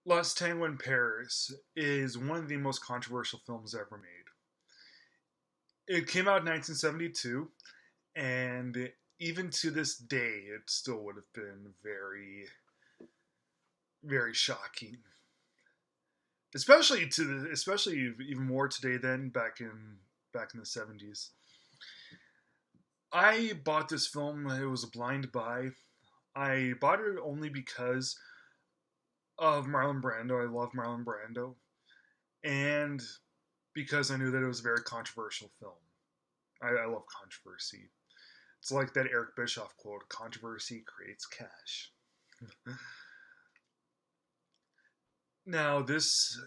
Lost Tango in Paris is one of the most controversial films ever made. It came out in 1972, and even to this day, it still would have been very, very shocking. Especially even more today than back in the 70s. I bought this film. It was a blind buy. I bought it only because of Marlon Brando. I love Marlon Brando, and because I knew that it was a very controversial film. I love controversy. It's like that Eric Bischoff quote: "Controversy creates cash." Now, this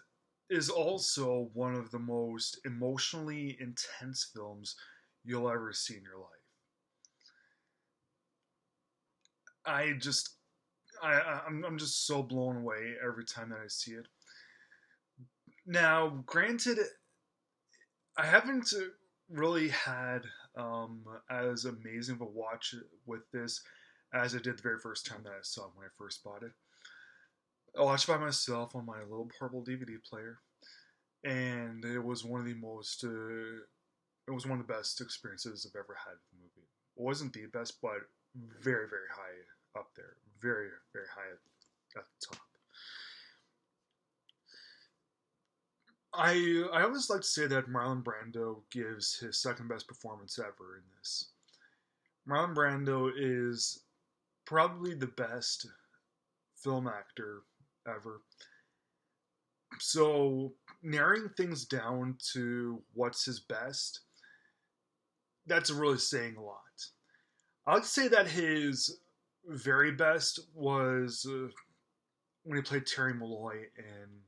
is also one of the most emotionally intense films you'll ever see in your life. I just, I'm just so blown away every time that I see it. Now, granted, I haven't really had as amazing of a watch with this as I did the very first time that I saw it when I first bought it. I watched it by myself on my little portable DVD player, and it was one of the most, it was one of the best experiences I've ever had with the movie. It wasn't the best, but very, very high up there, very, very high at the top. I always like to say that Marlon Brando gives his second best performance ever in this. Marlon Brando is probably the best film actor ever. So narrowing things down to what's his best, that's really saying a lot. I would say that his very best was when he played Terry Malloy in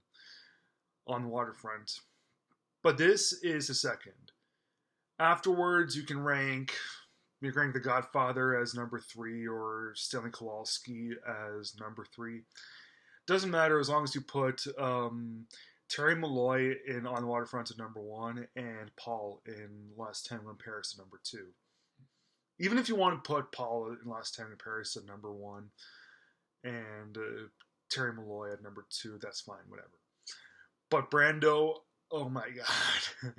On the Waterfront. But this is a second. Afterwards, you can rank The Godfather as number three or Stanley Kowalski as number three. Doesn't matter as long as you put Terry Malloy in On the Waterfront at number one and Paul in Last Tango in Paris at number two. Even if you want to put Paul in Last Tango in Paris at number one and Terry Malloy at number two, that's fine, whatever. But Brando, oh my god.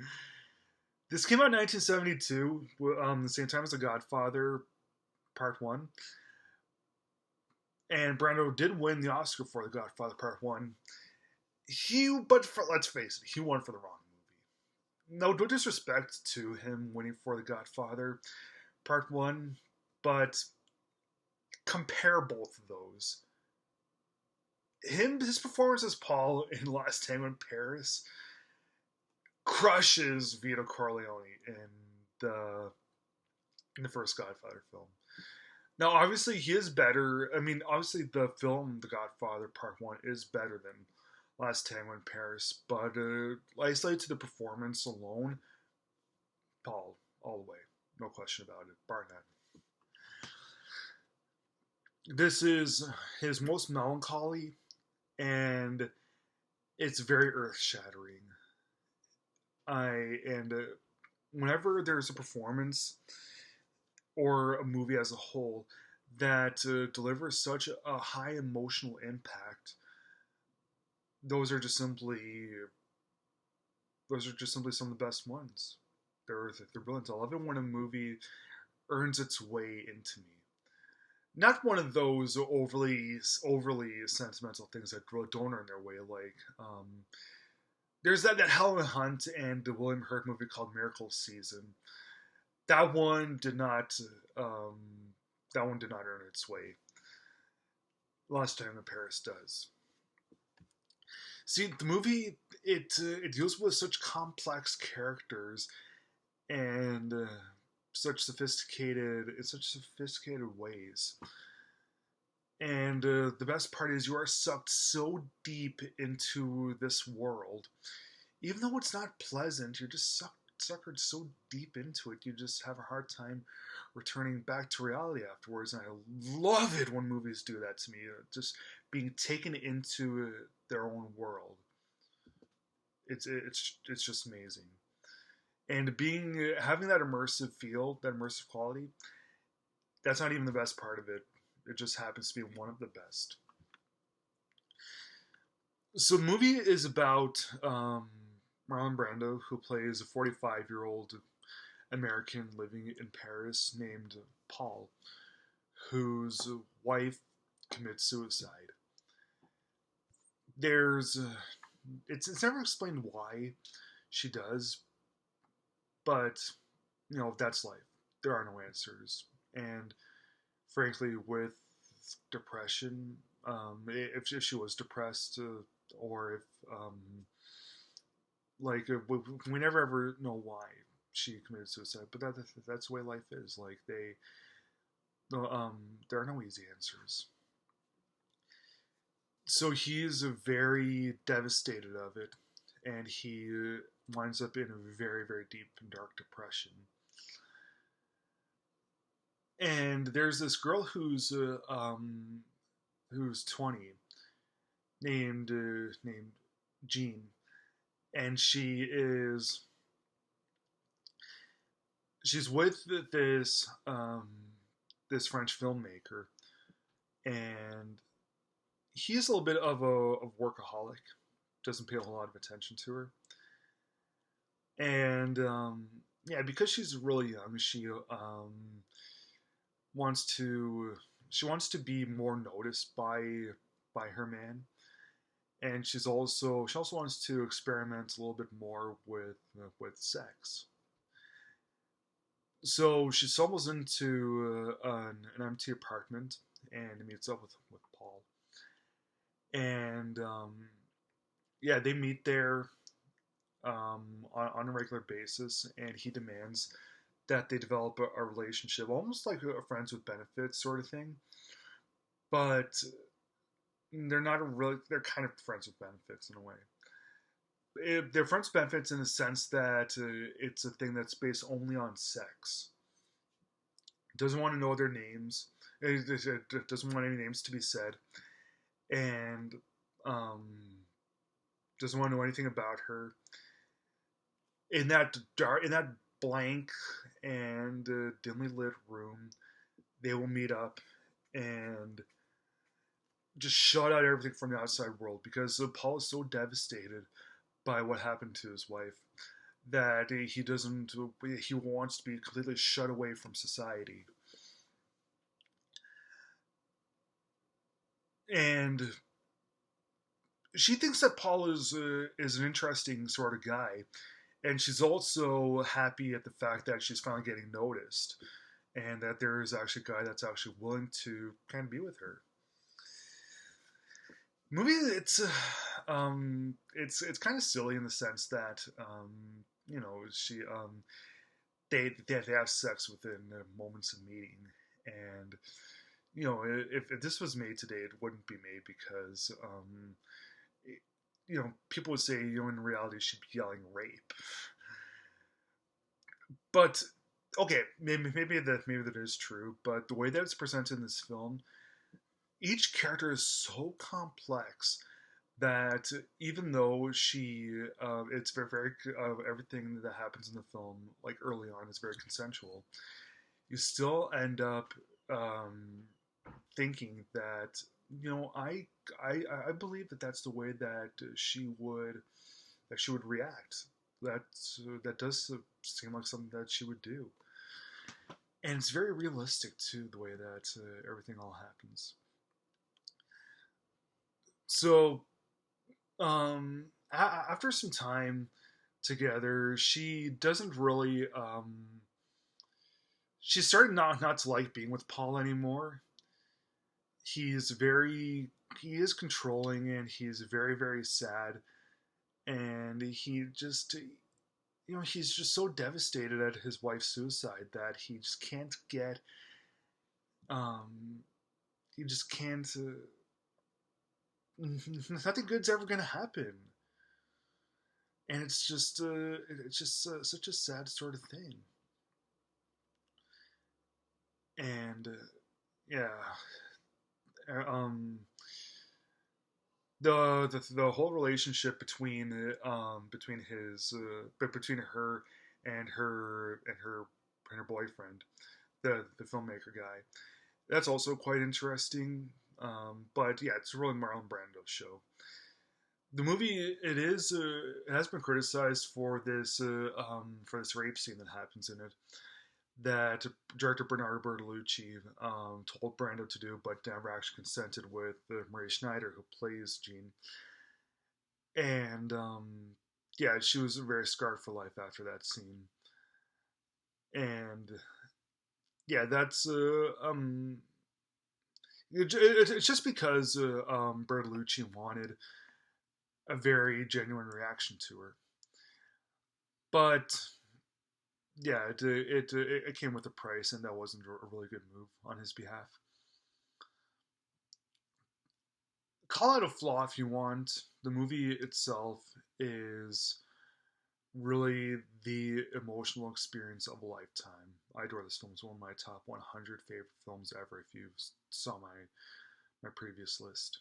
This came out in 1972, the same time as The Godfather Part 1. And Brando did win the Oscar for The Godfather Part 1. Let's face it, he won for the wrong movie. No disrespect to him winning for The Godfather Part 1, but compare both of those. His performance as Paul in Last Tango in Paris crushes Vito Corleone in the first Godfather film. Now, obviously, he is better. I mean, obviously, the film The Godfather Part One is better than Last Tango in Paris, but isolated to the performance alone, Paul all the way, no question about it, bar none. This is his most melancholy, and it's very earth shattering. Whenever there's a performance or a movie as a whole that delivers such a high emotional impact, those are just simply some of the best ones. They're brilliant. I love it when a movie earns its way into me. Not one of those overly sentimental things that really don't earn their way. Like there's that Helen Hunt and the William Hurt movie called Miracle Season. That one did not earn its way. Lost Time in Paris does. See, the movie it deals with such complex characters and such sophisticated ways. And the best part is you are sucked so deep into this world, even though it's not pleasant. You're just suckered so deep into it, you just have a hard time returning back to reality afterwards. And I love it when movies do that to me, just being taken into their own world. It's just amazing, and having that immersive feel, that immersive quality. That's not even the best part of it. It just happens to be one of the best. So the movie is about Marlon Brando, who plays a 45-year-old American living in Paris named Paul, whose wife commits suicide. There's it's never explained why she does, but that's life. There are no answers, and frankly, with depression, if she was depressed, or if we never ever know why she committed suicide, but that's the way life is. Like they, no, there are no easy answers. So he's very devastated of it, and he winds up in a very, very deep and dark depression. And there's this girl who's 20, named Jean, and she's with this French filmmaker, and he's a little bit of a workaholic, doesn't pay a whole lot of attention to her, and yeah, because she's really young, wants to she wants to be more noticed by her man, and she also wants to experiment a little bit more with sex. So she stumbles into an empty apartment and meets up with Paul, and yeah, they meet there on a regular basis, and he demands that they develop a relationship, almost like a friends with benefits sort of thing. But they're not really, they're kind of friends with benefits in a way. They're friends with benefits in the sense that it's a thing that's based only on sex. It doesn't want to know their names. It doesn't want any names to be said, and um, doesn't want to know anything about her. In that blank and dimly lit room, they will meet up and just shut out everything from the outside world, because Paul is so devastated by what happened to his wife that he wants to be completely shut away from society. And she thinks that Paul is an interesting sort of guy, and she's also happy at the fact that she's finally getting noticed, and that there is actually a guy that's actually willing to kind of be with her. Movie, it's kind of silly in the sense that she they have sex within moments of meeting, and if this was made today, it wouldn't be made because people would say, in reality she'd be yelling rape. But okay, maybe that is true, but the way that it's presented in this film, each character is so complex that even though it's very everything that happens in the film, like early on, is very consensual, you still end up thinking that I believe that that's the way that she would react. That does seem like something that she would do, and it's very realistic too, the way that everything all happens. So after some time together, she doesn't really. She started not to like being with Paul anymore. He's very he is controlling, and he's very, very sad, and he's just so devastated at his wife's suicide that he just can't get um he just can't nothing good's ever gonna happen, and it's just such a sad sort of thing. And yeah, uh, um the whole relationship between her and her boyfriend, the filmmaker guy, that's also quite interesting. But yeah, it's really Marlon Brando's show. The movie, it has been criticized for this rape scene that happens in it, that director Bernardo Bertolucci told Brando to do, but never actually consented with Marie Schneider, who plays Jean. And yeah, she was very scarred for life after that scene. And yeah, that's it's just because Bertolucci wanted a very genuine reaction to her. But yeah, it came with a price, and that wasn't a really good move on his behalf. Call it a flaw if you want. The movie itself is really the emotional experience of a lifetime. I adore this film. It's one of my top 100 favorite films ever. If you saw my previous list,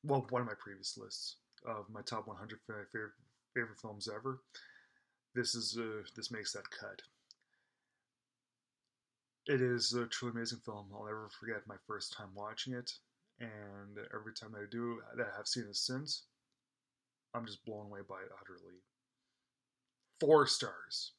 well, one of my previous lists of my top 100 favorite films ever, this makes that cut. It is a truly amazing film. I'll never forget my first time watching it, and every time I do that I have seen it since, I'm just blown away by it utterly. 4 stars.